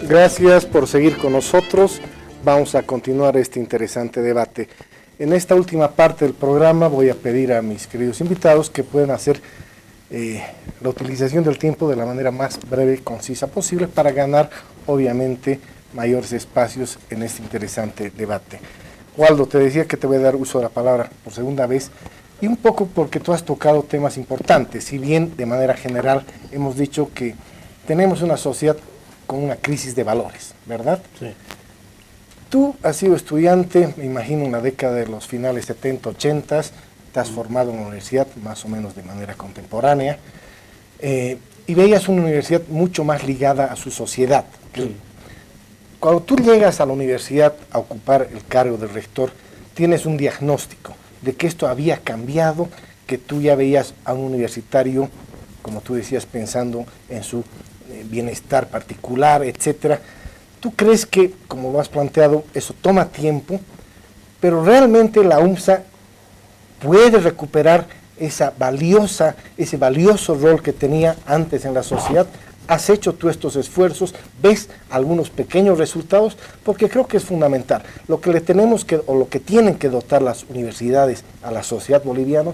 Gracias por seguir con nosotros. Vamos a continuar este interesante debate. En esta última parte del programa voy a pedir a mis queridos invitados que puedan hacer la utilización del tiempo de la manera más breve y concisa posible para ganar, obviamente, mayores espacios en este interesante debate. Waldo, te decía que te voy a dar uso de la palabra por segunda vez, y un poco porque tú has tocado temas importantes, si bien de manera general hemos dicho que tenemos una sociedad con una crisis de valores, ¿verdad? Sí. Tú has sido estudiante, me imagino, en la década de los finales 70, 80, te has formado en la universidad más o menos de manera contemporánea, y veías una universidad mucho más ligada a su sociedad. Sí. Cuando tú llegas a la universidad a ocupar el cargo de rector, tienes un diagnóstico de que esto había cambiado, que tú ya veías a un universitario, como tú decías, pensando en su bienestar particular, etcétera. ¿Tú crees que, como lo has planteado, eso toma tiempo, pero realmente la UMSA puede recuperar ese valioso rol que tenía antes en la sociedad? ¿Has hecho tú estos esfuerzos? ¿Ves algunos pequeños resultados? Porque creo que es fundamental. Lo que le tenemos que, o lo que tienen que dotar las universidades a la sociedad boliviana,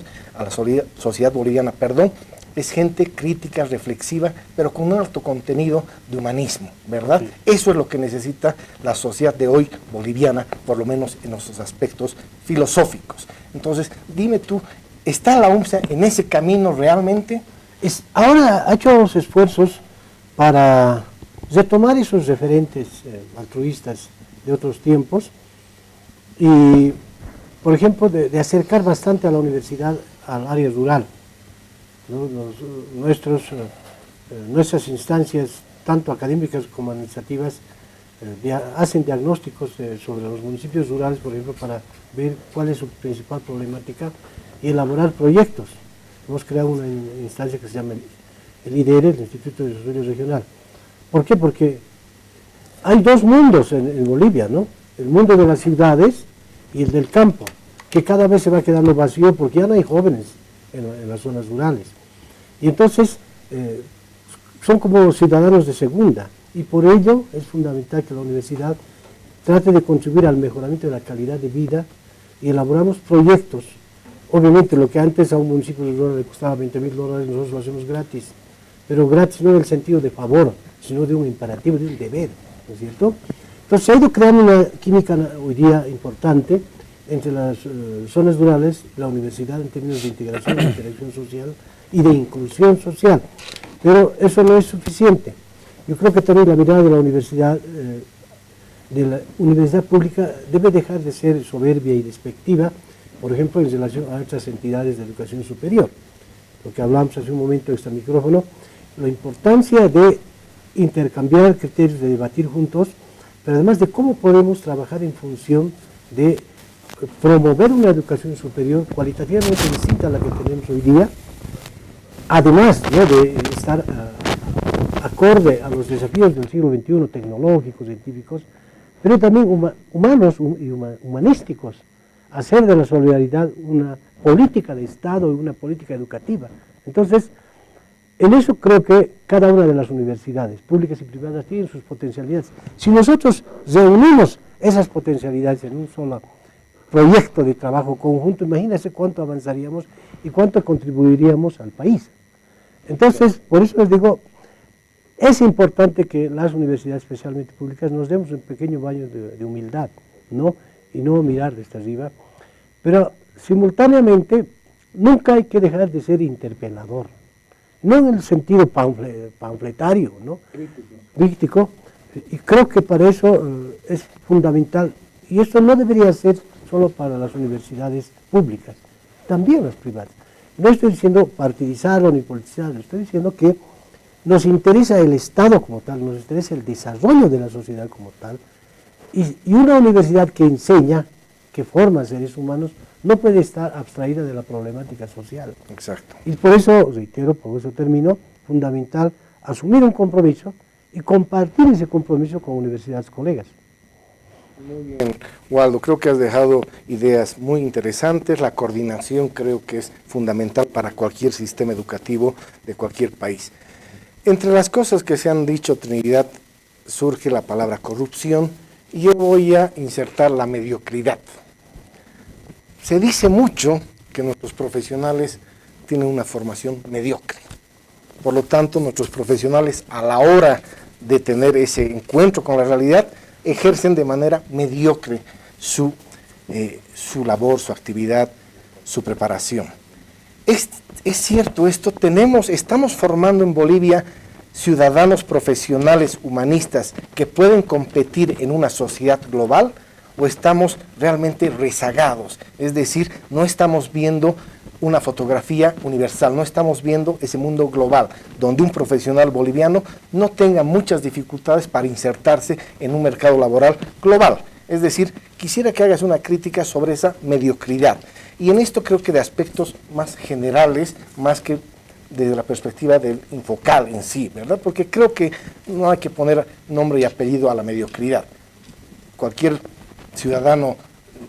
es gente crítica, reflexiva, pero con un alto contenido de humanismo, ¿verdad? Sí. Eso es lo que necesita la sociedad de hoy boliviana, por lo menos en los aspectos filosóficos. Entonces, dime tú, ¿está la UMSA en ese camino realmente? Ahora ha hecho los esfuerzos para retomar esos referentes altruistas de otros tiempos y, por ejemplo, de acercar bastante a la universidad al área rural, ¿no? Nuestras instancias, tanto académicas como administrativas, hacen diagnósticos sobre los municipios rurales, por ejemplo, para ver cuál es su principal problemática y elaborar proyectos. Hemos creado una instancia que se llama el IDR, el Instituto de Desarrollo Regional. ¿Por qué? Porque hay dos mundos en Bolivia, ¿no? El mundo de las ciudades y el del campo, que cada vez se va quedando vacío porque ya no hay jóvenes en las zonas rurales. Y entonces son como ciudadanos de segunda, y por ello es fundamental que la universidad trate de contribuir al mejoramiento de la calidad de vida y elaboramos proyectos. Obviamente lo que antes a un municipio rural le costaba $20.000, nosotros lo hacemos gratis, pero gratis no en el sentido de favor, sino de un imperativo, de un deber, ¿no es cierto? Entonces se ha ido creando una química hoy día importante entre las zonas rurales, la universidad en términos de integración, de interacción social y de inclusión social, pero eso no es suficiente. Yo creo que también la mirada de la universidad pública debe dejar de ser soberbia y despectiva, por ejemplo, en relación a otras entidades de educación superior. Lo que hablamos hace un momento de este micrófono, la importancia de intercambiar criterios, de debatir juntos, pero además de cómo podemos trabajar en función de promover una educación superior cualitativamente distinta a la que tenemos hoy día, además, ¿no?, de estar acorde a los desafíos del siglo XXI, tecnológicos, científicos, pero también humanos y humanísticos, hacer de la solidaridad una política de Estado y una política educativa. Entonces, en eso creo que cada una de las universidades, públicas y privadas, tienen sus potencialidades. Si nosotros reunimos esas potencialidades en un solo proyecto de trabajo conjunto, imagínense cuánto avanzaríamos y cuánto contribuiríamos al país. Entonces, por eso les digo, es importante que las universidades, especialmente públicas, nos demos un pequeño baño de humildad, ¿no? Y no mirar desde arriba, pero simultáneamente nunca hay que dejar de ser interpelador, no en el sentido panfletario, ¿no? Crítico, y creo que para eso es fundamental, y esto no debería ser solo para las universidades públicas, también las privadas. No estoy diciendo partidizarlo ni politizarlo, estoy diciendo que nos interesa el Estado como tal, nos interesa el desarrollo de la sociedad como tal, y una universidad que enseña, que forma seres humanos, no puede estar abstraída de la problemática social. Exacto. Y por eso, reitero, por eso termino, fundamental asumir un compromiso y compartir ese compromiso con universidades colegas. Muy bien, Waldo, creo que has dejado ideas muy interesantes. La coordinación creo que es fundamental para cualquier sistema educativo de cualquier país. Entre las cosas que se han dicho, Trinidad, surge la palabra corrupción y yo voy a insertar la mediocridad. Se dice mucho que nuestros profesionales tienen una formación mediocre. Por lo tanto, nuestros profesionales a la hora de tener ese encuentro con la realidad ejercen de manera mediocre su labor, su actividad, su preparación. Es cierto esto, estamos formando en Bolivia ciudadanos profesionales humanistas que pueden competir en una sociedad global, o estamos realmente rezagados, es decir, no estamos viendo una fotografía universal, no estamos viendo ese mundo global, donde un profesional boliviano no tenga muchas dificultades para insertarse en un mercado laboral global. Es decir, quisiera que hagas una crítica sobre esa mediocridad. Y en esto creo que de aspectos más generales, más que desde la perspectiva del Infocal en sí, ¿verdad? Porque creo que no hay que poner nombre y apellido a la mediocridad. Cualquier ciudadano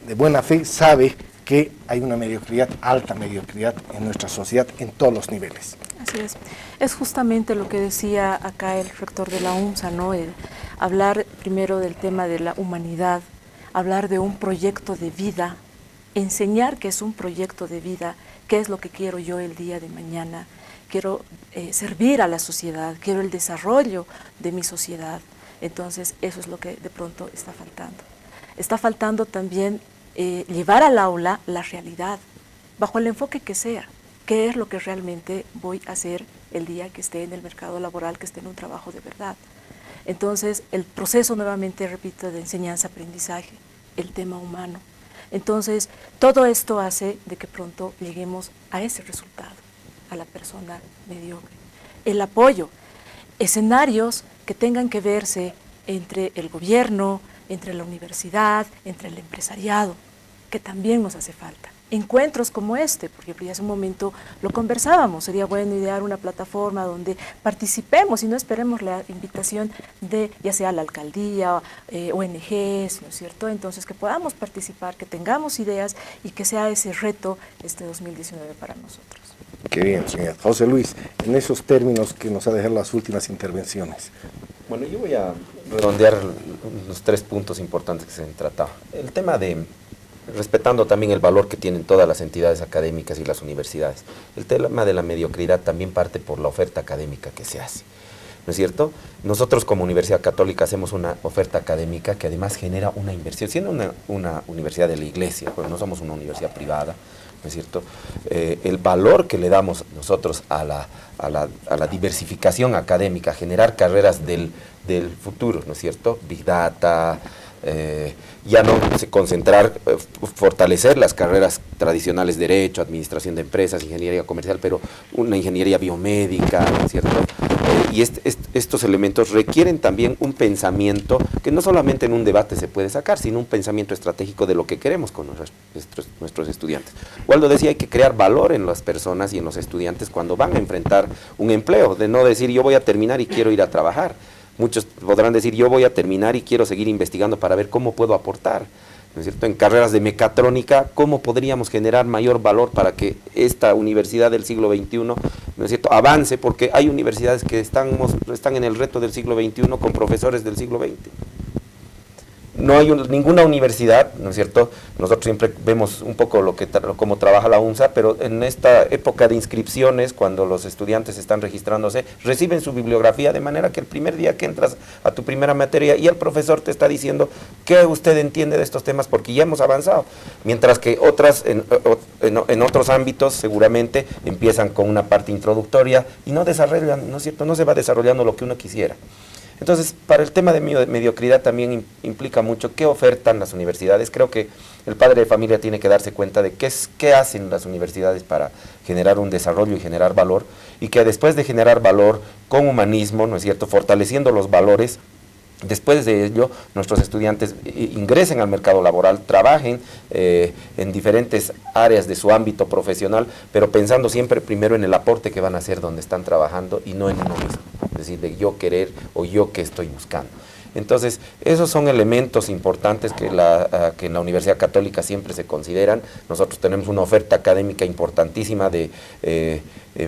de buena fe sabe que hay una mediocridad, alta mediocridad en nuestra sociedad en todos los niveles. Así es. Es justamente lo que decía acá el rector de la UNSA, ¿no? El hablar primero del tema de la humanidad, hablar de un proyecto de vida, enseñar que es un proyecto de vida, qué es lo que quiero yo el día de mañana. Quiero servir a la sociedad, quiero el desarrollo de mi sociedad. Entonces, eso es lo que de pronto está faltando. Está faltando también llevar al aula la realidad, bajo el enfoque que sea. ¿Qué es lo que realmente voy a hacer el día que esté en el mercado laboral, que esté en un trabajo de verdad? Entonces, el proceso, nuevamente repito, de enseñanza-aprendizaje, el tema humano. Entonces, todo esto hace de que pronto lleguemos a ese resultado, a la persona mediocre. El apoyo, escenarios que tengan que verse entre el gobierno, entre la universidad, entre el empresariado, que también nos hace falta. Encuentros como este, porque hace un momento lo conversábamos, sería bueno idear una plataforma donde participemos y no esperemos la invitación de ya sea la alcaldía, ONGs, ¿no es cierto? Entonces que podamos participar, que tengamos ideas y que sea ese reto este 2019 para nosotros. Qué bien, señor. José Luis, en esos términos que nos ha dejado las últimas intervenciones. Bueno, yo voy a redondear los 3 puntos importantes que se han tratado. El tema de, respetando también el valor que tienen todas las entidades académicas y las universidades, el tema de la mediocridad también parte por la oferta académica que se hace, ¿no es cierto? Nosotros como Universidad Católica hacemos una oferta académica que además genera una inversión, siendo una universidad de la Iglesia, pues no somos una universidad privada, ¿no es cierto? El valor que le damos nosotros a la diversificación académica, generar carreras del futuro, ¿no es cierto? Big Data, ya no concentrar, fortalecer las carreras tradicionales, Derecho, Administración de Empresas, Ingeniería Comercial, pero una ingeniería biomédica, ¿no es cierto? Y estos elementos requieren también un pensamiento que no solamente en un debate se puede sacar, sino un pensamiento estratégico de lo que queremos con nuestros estudiantes. Waldo decía, hay que crear valor en las personas y en los estudiantes cuando van a enfrentar un empleo, de no decir yo voy a terminar y quiero ir a trabajar. Muchos podrán decir yo voy a terminar y quiero seguir investigando para ver cómo puedo aportar, ¿no es cierto? En carreras de mecatrónica, ¿cómo podríamos generar mayor valor para que esta universidad del siglo XXI, ¿no es cierto?, avance? Porque hay universidades que están en el reto del siglo XXI con profesores del siglo XX. No hay ninguna universidad, ¿no es cierto? Nosotros siempre vemos un poco cómo trabaja la UNSA, pero en esta época de inscripciones, cuando los estudiantes están registrándose, reciben su bibliografía de manera que el primer día que entras a tu primera materia y el profesor te está diciendo qué usted entiende de estos temas porque ya hemos avanzado. Mientras que otras, en otros ámbitos seguramente empiezan con una parte introductoria y no desarrollan, ¿no es cierto? No se va desarrollando lo que uno quisiera. Entonces, para el tema de mediocridad también implica mucho qué ofertan las universidades. Creo que el padre de familia tiene que darse cuenta de qué hacen las universidades para generar un desarrollo y generar valor, y que después de generar valor con humanismo, ¿no es cierto?, fortaleciendo los valores, después de ello, nuestros estudiantes ingresen al mercado laboral, trabajen en diferentes áreas de su ámbito profesional, pero pensando siempre primero en el aporte que van a hacer donde están trabajando y no en uno mismo, es decir, de yo querer o yo qué estoy buscando. Entonces, esos son elementos importantes que en la Universidad Católica siempre se consideran. Nosotros tenemos una oferta académica importantísima de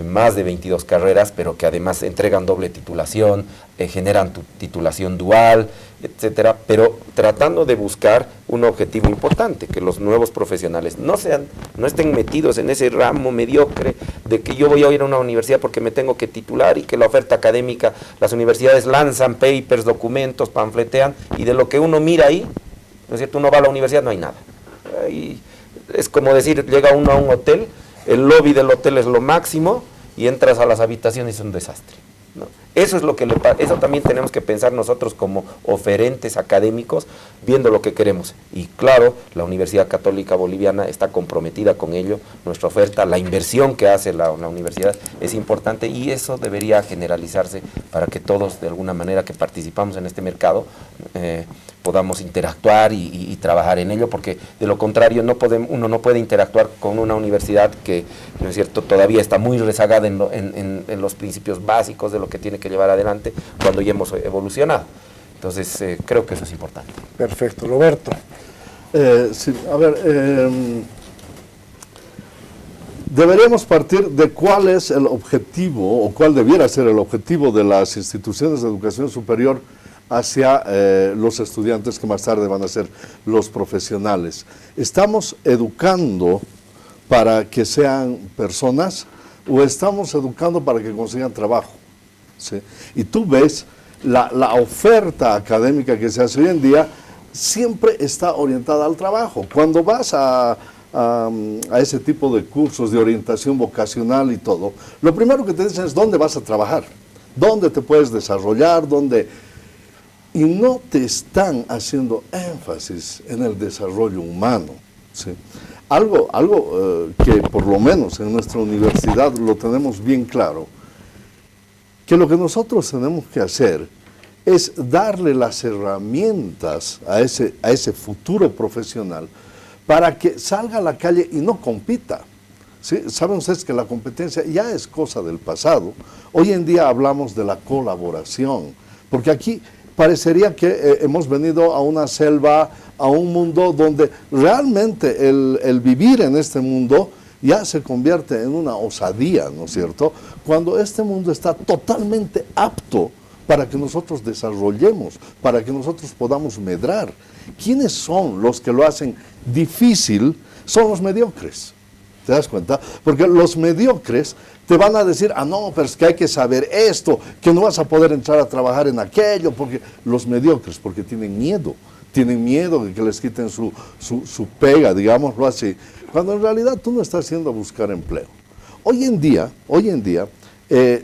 más de 22 carreras, pero que además entregan doble titulación, generan titulación dual, etcétera, pero tratando de buscar un objetivo importante, que los nuevos profesionales no estén metidos en ese ramo mediocre de que yo voy a ir a una universidad porque me tengo que titular, y que la oferta académica, las universidades lanzan papers, documentos, panfletean, y de lo que uno mira ahí, ¿no es cierto? Uno va a la universidad, no hay nada. Ahí es como decir, llega uno a un hotel, el lobby del hotel es lo máximo, y entras a las habitaciones y es un desastre, ¿no? Eso es lo que eso también tenemos que pensar nosotros como oferentes académicos, viendo lo que queremos. Y claro, la Universidad Católica Boliviana está comprometida con ello. Nuestra oferta, la inversión que hace la universidad es importante, y eso debería generalizarse para que todos, de alguna manera, que participamos en este mercado, podamos interactuar y trabajar en ello, porque de lo contrario uno no puede interactuar con una universidad que, ¿no es cierto?, todavía está muy rezagada en los principios básicos de lo que tiene que llevar adelante, cuando ya hemos evolucionado. Entonces, creo que eso es importante. Perfecto. Roberto. Sí, a ver, deberíamos partir de cuál es el objetivo, o cuál debiera ser el objetivo de las instituciones de educación superior hacia los estudiantes que más tarde van a ser los profesionales. ¿Estamos educando para que sean personas, o estamos educando para que consigan trabajo? ¿Sí? Y tú ves, la oferta académica que se hace hoy en día siempre está orientada al trabajo. Cuando vas a ese tipo de cursos de orientación vocacional y todo, lo primero que te dicen es dónde vas a trabajar, dónde te puedes desarrollar, dónde... Y no te están haciendo énfasis en el desarrollo humano, ¿sí? Algo que por lo menos en nuestra universidad lo tenemos bien claro, que lo que nosotros tenemos que hacer es darle las herramientas a ese futuro profesional para que salga a la calle y no compita. ¿Sí? Saben ustedes que la competencia ya es cosa del pasado. Hoy en día hablamos de la colaboración, porque aquí parecería que hemos venido a una selva, a un mundo donde realmente el vivir en este mundo ya se convierte en una osadía, ¿no es cierto? Cuando este mundo está totalmente apto para que nosotros desarrollemos, para que nosotros podamos medrar. ¿Quiénes son los que lo hacen difícil? Son los mediocres. ¿Te das cuenta? Porque los mediocres te van a decir, no, pero es que hay que saber esto, que no vas a poder entrar a trabajar en aquello, porque los mediocres, porque tienen miedo de que les quiten su pega, digámoslo así, cuando en realidad tú no estás yendo a buscar empleo. Hoy en día,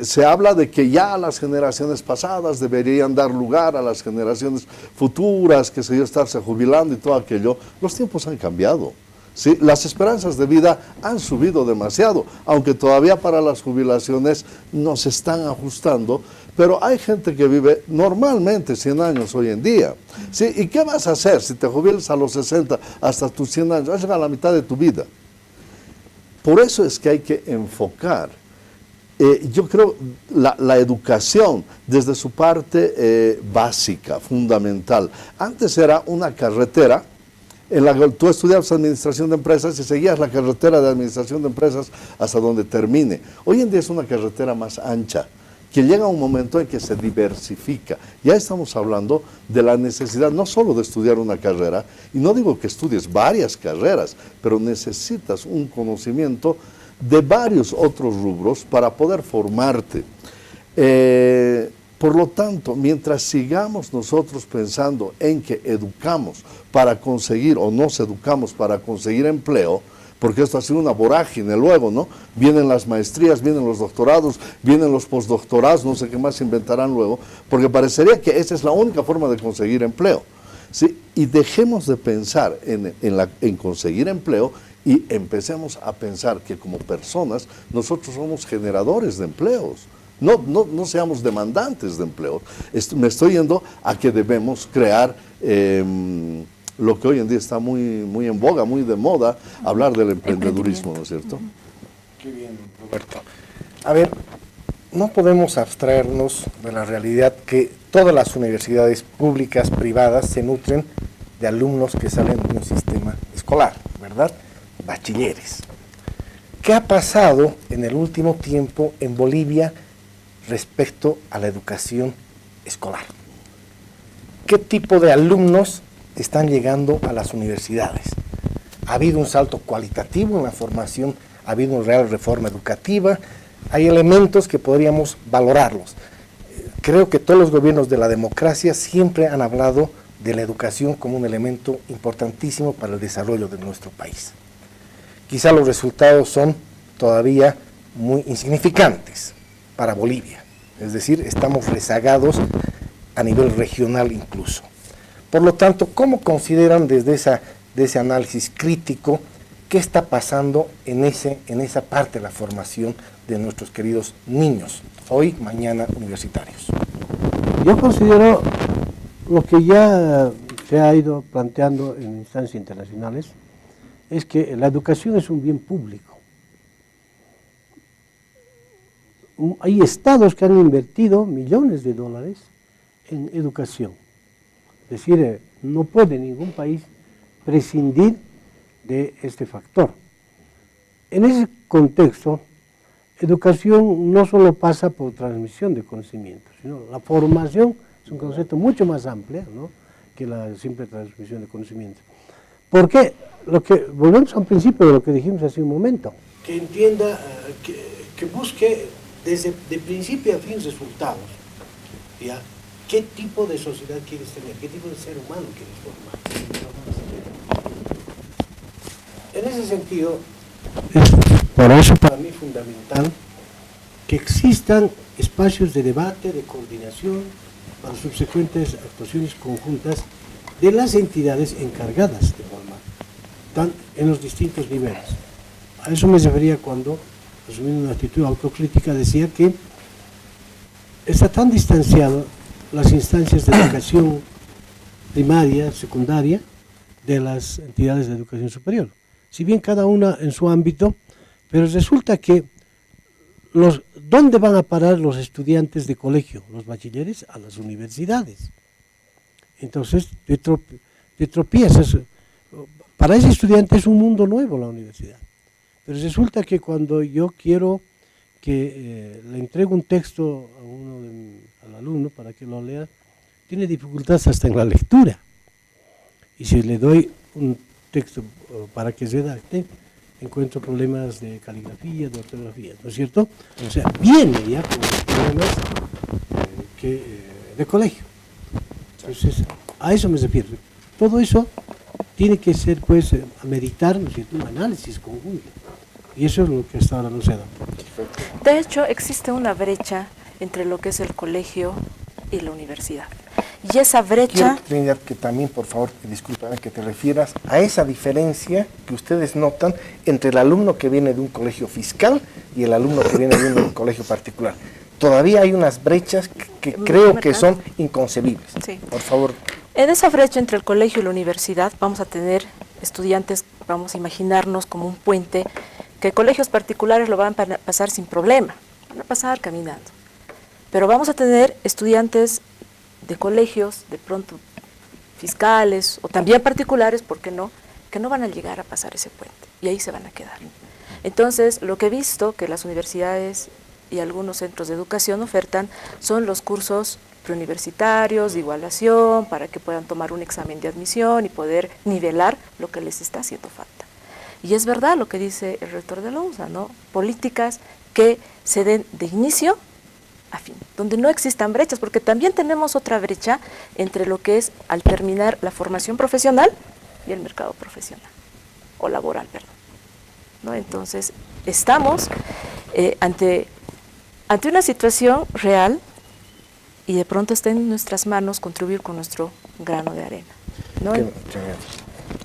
se habla de que ya las generaciones pasadas deberían dar lugar a las generaciones futuras, que se estarse jubilando y todo aquello. Los tiempos han cambiado. ¿Sí? Las esperanzas de vida han subido demasiado, aunque todavía para las jubilaciones no se están ajustando, pero hay gente que vive normalmente 100 años hoy en día. ¿Sí? ¿Y qué vas a hacer si te jubilas a los 60 hasta tus 100 años? Vas a llegar a la mitad de tu vida. Por eso es que hay que enfocar, yo creo, la educación desde su parte básica, fundamental. Antes era una carretera en la que tú estudiabas administración de empresas y seguías la carretera de administración de empresas hasta donde termine. Hoy en día es una carretera más ancha, que llega un momento en que se diversifica. Ya estamos hablando de la necesidad no solo de estudiar una carrera, y no digo que estudies varias carreras, pero necesitas un conocimiento de varios otros rubros para poder formarte. Por lo tanto, mientras sigamos nosotros pensando en que educamos para conseguir, o nos educamos para conseguir empleo, porque esto ha sido una vorágine luego, ¿no? Vienen las maestrías, vienen los doctorados, vienen los postdoctorados, no sé qué más inventarán luego, porque parecería que esa es la única forma de conseguir empleo, ¿sí? Y dejemos de pensar en conseguir empleo y empecemos a pensar que como personas nosotros somos generadores de empleos. No seamos demandantes de empleo. Me estoy yendo a que debemos crear lo que hoy en día está muy en boga, muy de moda, hablar del emprendedurismo, ¿no es cierto? Qué bien, Roberto. A ver, no podemos abstraernos de la realidad que todas las universidades públicas, privadas, se nutren de alumnos que salen de un sistema escolar, ¿verdad? Bachilleres. ¿Qué ha pasado en el último tiempo en Bolivia respecto a la educación escolar? ¿Qué tipo de alumnos están llegando a las universidades? ¿Ha habido un salto cualitativo en la formación? ¿Ha habido una real reforma educativa? Hay elementos que podríamos valorarlos. Creo que todos los gobiernos de la democracia siempre han hablado de la educación como un elemento importantísimo para el desarrollo de nuestro país. Quizá los resultados son todavía muy insignificantes para Bolivia, es decir, estamos rezagados a nivel regional incluso. Por lo tanto, ¿cómo consideran desde ese análisis crítico qué está pasando en esa parte de la formación de nuestros queridos niños, hoy, mañana universitarios? Yo considero lo que ya se ha ido planteando en instancias internacionales, es que la educación es un bien público. Hay estados que han invertido millones de dólares en educación. Es decir, no puede ningún país prescindir de este factor. En ese contexto, educación no solo pasa por transmisión de conocimientos, sino la formación es un concepto mucho más amplio, ¿no?, que la simple transmisión de conocimientos. ¿Por qué? Volvemos a un principio de lo que dijimos hace un momento. Que entienda, que busque desde de principio a fin resultados. ¿Ya? ¿Qué tipo de sociedad quieres tener? ¿Qué tipo de ser humano quieres formar? En ese sentido, por eso para mí es fundamental que existan espacios de debate, de coordinación, para subsecuentes actuaciones conjuntas de las entidades encargadas de formar, en los distintos niveles. A eso me refería cuando, asumiendo una actitud autocrítica, decía que está tan distanciado las instancias de educación primaria, secundaria, de las entidades de educación superior. Si bien cada una en su ámbito, pero resulta que ¿dónde van a parar los estudiantes de colegio, los bachilleres? A las universidades. Entonces, te tropiezas. Para ese estudiante es un mundo nuevo la universidad. Pero resulta que cuando yo quiero que le entregue un texto al alumno para que lo lea, tiene dificultades hasta en la lectura. Y si le doy un texto para que se redacte, encuentro problemas de caligrafía, de ortografía, ¿no es cierto? O sea, viene ya con problemas de colegio. Entonces, a eso me refiero. Todo eso tiene que ser, pues, a meditar, ¿no es cierto?, un análisis conjunto. Y eso es lo que hasta ahora no se ha dado. De hecho, existe una brecha entre lo que es el colegio y la universidad. Y esa brecha... Quiero, Trinidad, que también, por favor, discúlpame, que te refieras a esa diferencia que ustedes notan entre el alumno que viene de un colegio fiscal y el alumno que viene de un colegio particular. Todavía hay unas brechas que creo que son inconcebibles. Sí. Por favor. En esa brecha entre el colegio y la universidad vamos a tener estudiantes, vamos a imaginarnos como un puente, que colegios particulares lo van a pasar sin problema, van a pasar caminando. Pero vamos a tener estudiantes de colegios, de pronto fiscales o también particulares, ¿por qué no?, que no van a llegar a pasar ese puente y ahí se van a quedar. Entonces, lo que he visto que las universidades y algunos centros de educación ofertan son los cursos preuniversitarios de igualación para que puedan tomar un examen de admisión y poder nivelar lo que les está haciendo falta. Y es verdad lo que dice el rector de la UNSA, ¿no? Políticas que se den de inicio a fin, donde no existan brechas, porque también tenemos otra brecha entre lo que es al terminar la formación profesional y el mercado profesional, o laboral, perdón, ¿no? Entonces, estamos ante una situación real y de pronto está en nuestras manos contribuir con nuestro grano de arena, ¿no?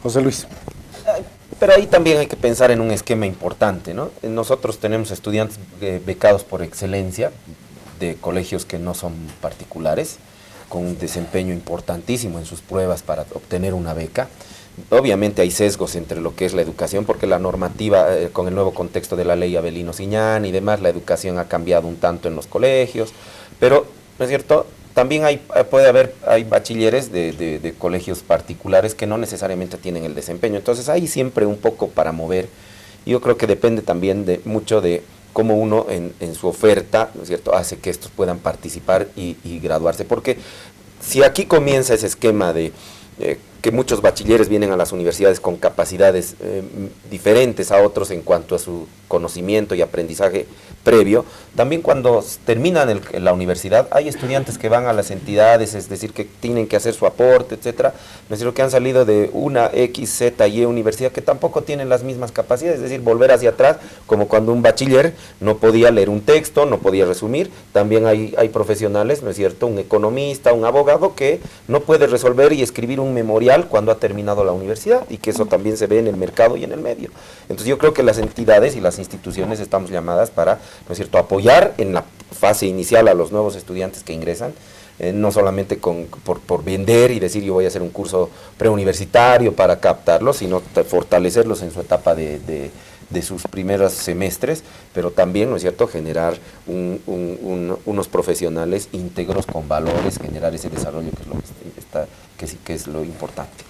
José Luis. Pero ahí también hay que pensar en un esquema importante, ¿no? Nosotros tenemos estudiantes becados por excelencia, de colegios que no son particulares, con un desempeño importantísimo en sus pruebas para obtener una beca. Obviamente hay sesgos entre lo que es la educación, porque la normativa, con el nuevo contexto de la ley Avelino Siñán y demás, la educación ha cambiado un tanto en los colegios, pero, ¿no es cierto?, también hay bachilleres de colegios particulares que no necesariamente tienen el desempeño. Entonces hay siempre un poco para mover Yo creo que depende también de mucho de cómo uno en su oferta, ¿no es cierto?, hace que estos puedan participar y graduarse. Porque si aquí comienza ese esquema de que muchos bachilleres vienen a las universidades con capacidades diferentes a otros en cuanto a su conocimiento y aprendizaje previo, también cuando terminan la universidad hay estudiantes que van a las entidades, es decir, que tienen que hacer su aporte, etcétera, es decir, que han salido de una X, Z, Y universidad que tampoco tienen las mismas capacidades, es decir, volver hacia atrás, como cuando un bachiller no podía leer un texto, no podía resumir, también hay profesionales, ¿no es cierto?, un economista, un abogado que no puede resolver y escribir un memorial cuando ha terminado la universidad, y que eso también se ve en el mercado y en el medio. Entonces yo creo que las entidades y las instituciones estamos llamadas para, ¿no es cierto?, apoyar en la fase inicial a los nuevos estudiantes que ingresan, no solamente por vender y decir yo voy a hacer un curso preuniversitario para captarlos, sino fortalecerlos en su etapa de sus primeros semestres, pero también, ¿no es cierto?, generar unos profesionales íntegros con valores, generar ese desarrollo que es lo que sí que es lo importante.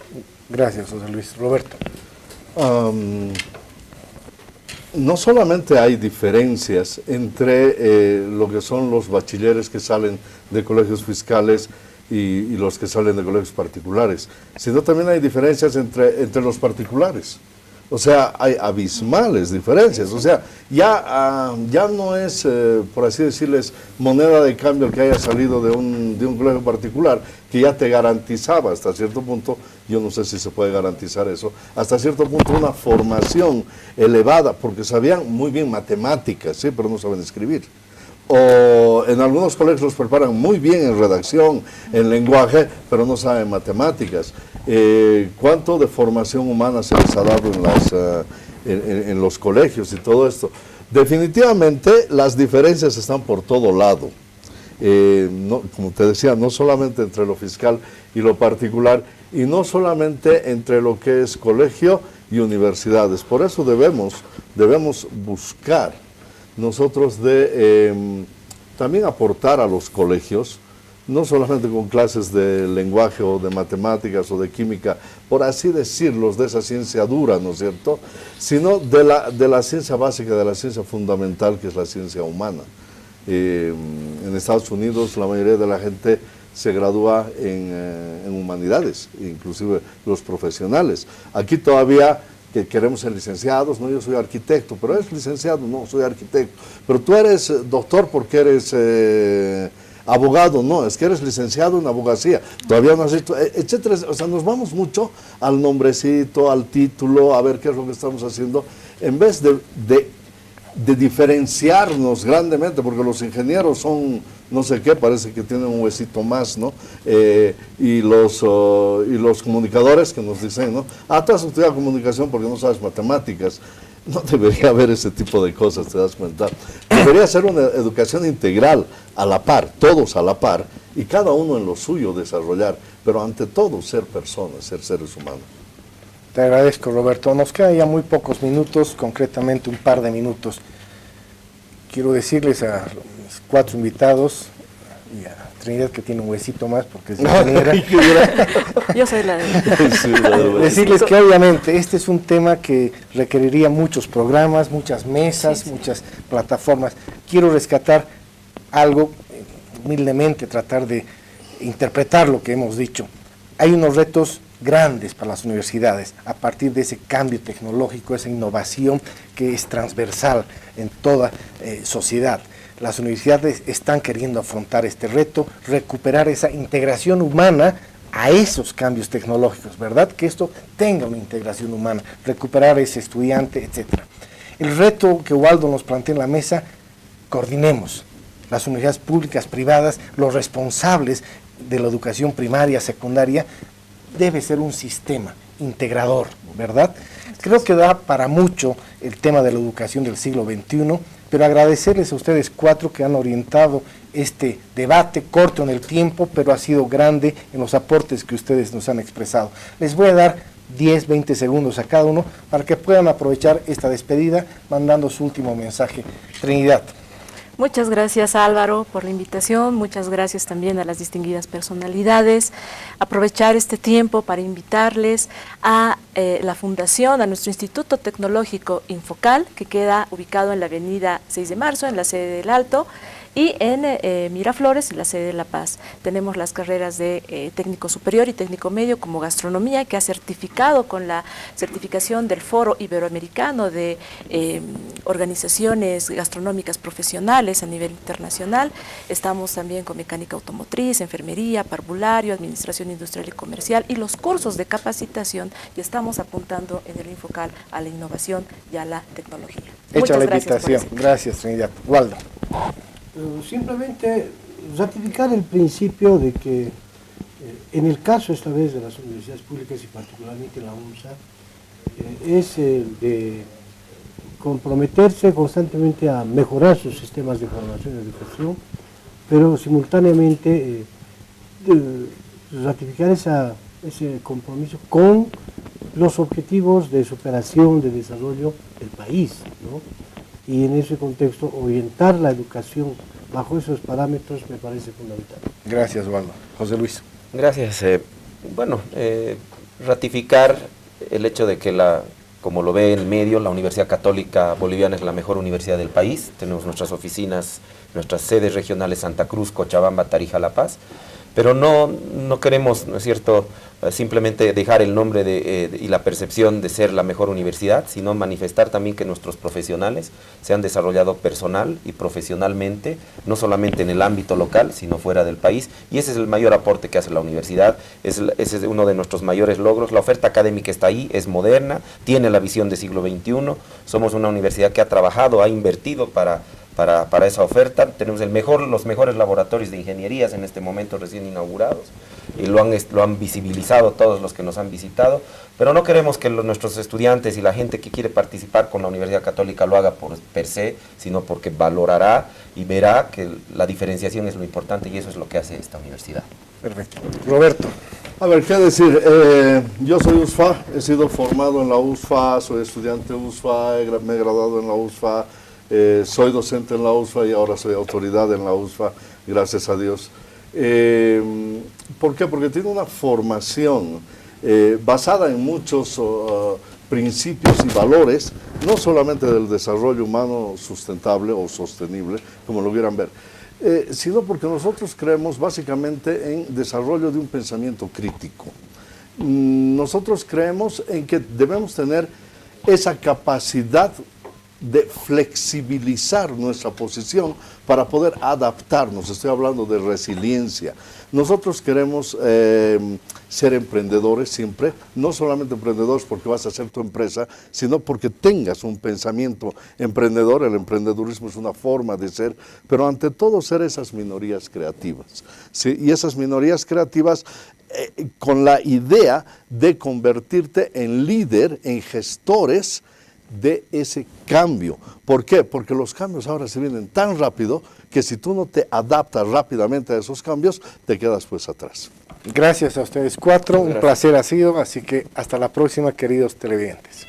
Gracias, José Luis. Roberto. No solamente hay diferencias entre lo que son los bachilleres que salen de colegios fiscales y los que salen de colegios particulares, sino también hay diferencias entre los particulares. O sea, hay abismales diferencias. O sea, ya no es, por así decirles, moneda de cambio el que haya salido de un colegio particular, que ya te garantizaba hasta cierto punto, yo no sé si se puede garantizar eso, hasta cierto punto una formación elevada, porque sabían muy bien matemáticas, ¿sí?, pero no saben escribir. O en algunos colegios los preparan muy bien en redacción, en lenguaje, pero no saben matemáticas. ¿Cuánto de formación humana se les ha dado en los colegios y todo esto? Definitivamente las diferencias están por todo lado. Como te decía, no solamente entre lo fiscal y lo particular, y no solamente entre lo que es colegio y universidades. Por eso debemos buscar nosotros también aportar a los colegios, no solamente con clases de lenguaje o de matemáticas o de química, por así decirlo, de esa ciencia dura, ¿no es cierto?, sino de la ciencia básica, de la ciencia fundamental, que es la ciencia humana. En Estados Unidos la mayoría de la gente se gradúa en humanidades, inclusive los profesionales. Aquí todavía que queremos ser licenciados, no, yo soy arquitecto, pero eres licenciado, no, soy arquitecto, pero tú eres doctor porque eres abogado, no, es que eres licenciado en abogacía, todavía no has hecho, etcétera. O sea, nos vamos mucho al nombrecito, al título, a ver qué es lo que estamos haciendo, en vez de diferenciarnos grandemente, porque los ingenieros son no sé qué, parece que tienen un huesito más, ¿no? Y los comunicadores que nos dicen, ¿no?, tú has estudiado comunicación porque no sabes matemáticas. No debería haber ese tipo de cosas, te das cuenta. Debería ser una educación integral, a la par, todos a la par, y cada uno en lo suyo desarrollar, pero ante todo ser personas, ser seres humanos. Te agradezco, Roberto. Nos quedan ya muy pocos minutos, concretamente un par de minutos. Quiero decirles a los 4 invitados y a Trinidad, que tiene un huesito más porque es ingeniera. Yo soy la de... Sí, Decirles que obviamente este es un tema que requeriría muchos programas, muchas mesas, muchas plataformas. Quiero rescatar algo, humildemente tratar de interpretar lo que hemos dicho. Hay unos retos grandes para las universidades a partir de ese cambio tecnológico, esa innovación que es transversal en toda sociedad. Las universidades están queriendo afrontar este reto, recuperar esa integración humana a esos cambios tecnológicos, ¿verdad? Que esto tenga una integración humana, recuperar ese estudiante, etc. El reto que Waldo nos plantea en la mesa, coordinemos las universidades públicas, privadas, los responsables de la educación primaria, secundaria, debe ser un sistema integrador, ¿verdad? Creo que da para mucho el tema de la educación del siglo XXI, pero agradecerles a ustedes 4 que han orientado este debate, corto en el tiempo, pero ha sido grande en los aportes que ustedes nos han expresado. Les voy a dar 10, 20 segundos a cada uno para que puedan aprovechar esta despedida mandando su último mensaje. Trinidad. Muchas gracias, Álvaro, por la invitación. Muchas gracias también a las distinguidas personalidades. Aprovechar este tiempo para invitarles a la fundación, a nuestro Instituto Tecnológico Infocal, que queda ubicado en la avenida 6 de marzo, en la sede del Alto, y en Miraflores, en la sede de La Paz. Tenemos las carreras de técnico superior y técnico medio como gastronomía, que ha certificado con la certificación del Foro Iberoamericano de organizaciones gastronómicas profesionales a nivel internacional. Estamos también con mecánica automotriz, enfermería, parvulario, administración industrial y comercial y los cursos de capacitación, y estamos apuntando en el Infocal a la innovación y a la tecnología. Hecha Muchas la gracias por invitación. asistir. Gracias, Trinidad. Waldo. Simplemente ratificar el principio de que en el caso esta vez de las universidades públicas y particularmente la UNSA, es de comprometerse constantemente a mejorar sus sistemas de formación y educación, pero simultáneamente ratificar ese compromiso con los objetivos de superación, de desarrollo del país, ¿no? Y en ese contexto orientar la educación bajo esos parámetros me parece fundamental. Gracias, Waldo. José Luis. Gracias. Ratificar el hecho de que como lo ve el medio, la Universidad Católica Boliviana es la mejor universidad del país. Tenemos nuestras oficinas, nuestras sedes regionales Santa Cruz, Cochabamba, Tarija, La Paz. Pero no queremos, ¿no es cierto?, simplemente dejar el nombre y la percepción de ser la mejor universidad, sino manifestar también que nuestros profesionales se han desarrollado personal y profesionalmente, no solamente en el ámbito local, sino fuera del país, y ese es el mayor aporte que hace la universidad, ese es uno de nuestros mayores logros. La oferta académica está ahí, es moderna, tiene la visión del siglo XXI, somos una universidad que ha trabajado, ha invertido para esa oferta. Tenemos los mejores laboratorios de ingenierías en este momento recién inaugurados, y lo han visibilizado todos los que nos han visitado, pero no queremos que nuestros estudiantes y la gente que quiere participar con la Universidad Católica lo haga per se, sino porque valorará y verá que la diferenciación es lo importante, y eso es lo que hace esta universidad. Perfecto. Roberto. A ver, ¿qué decir? Yo soy USFA, he sido formado en la USFA, soy estudiante de USFA, me he graduado en la USFA, soy docente en la USFA y ahora soy autoridad en la USFA, gracias a Dios. ¿Por qué? Porque tiene una formación basada en muchos principios y valores, no solamente del desarrollo humano sustentable o sostenible, como lo quieran ver, sino porque nosotros creemos básicamente en desarrollo de un pensamiento crítico. Nosotros creemos en que debemos tener esa capacidad de flexibilizar nuestra posición para poder adaptarnos. Estoy hablando de resiliencia. Nosotros queremos ser emprendedores siempre, no solamente emprendedores porque vas a hacer tu empresa, sino porque tengas un pensamiento emprendedor. El emprendedurismo es una forma de ser, pero ante todo ser esas minorías creativas, ¿sí? Y esas minorías creativas con la idea de convertirte en líder, en gestores de ese cambio. ¿Por qué? Porque los cambios ahora se vienen tan rápido que si tú no te adaptas rápidamente a esos cambios, te quedas pues atrás. Gracias a ustedes cuatro, un placer ha sido, así que hasta la próxima, queridos televidentes.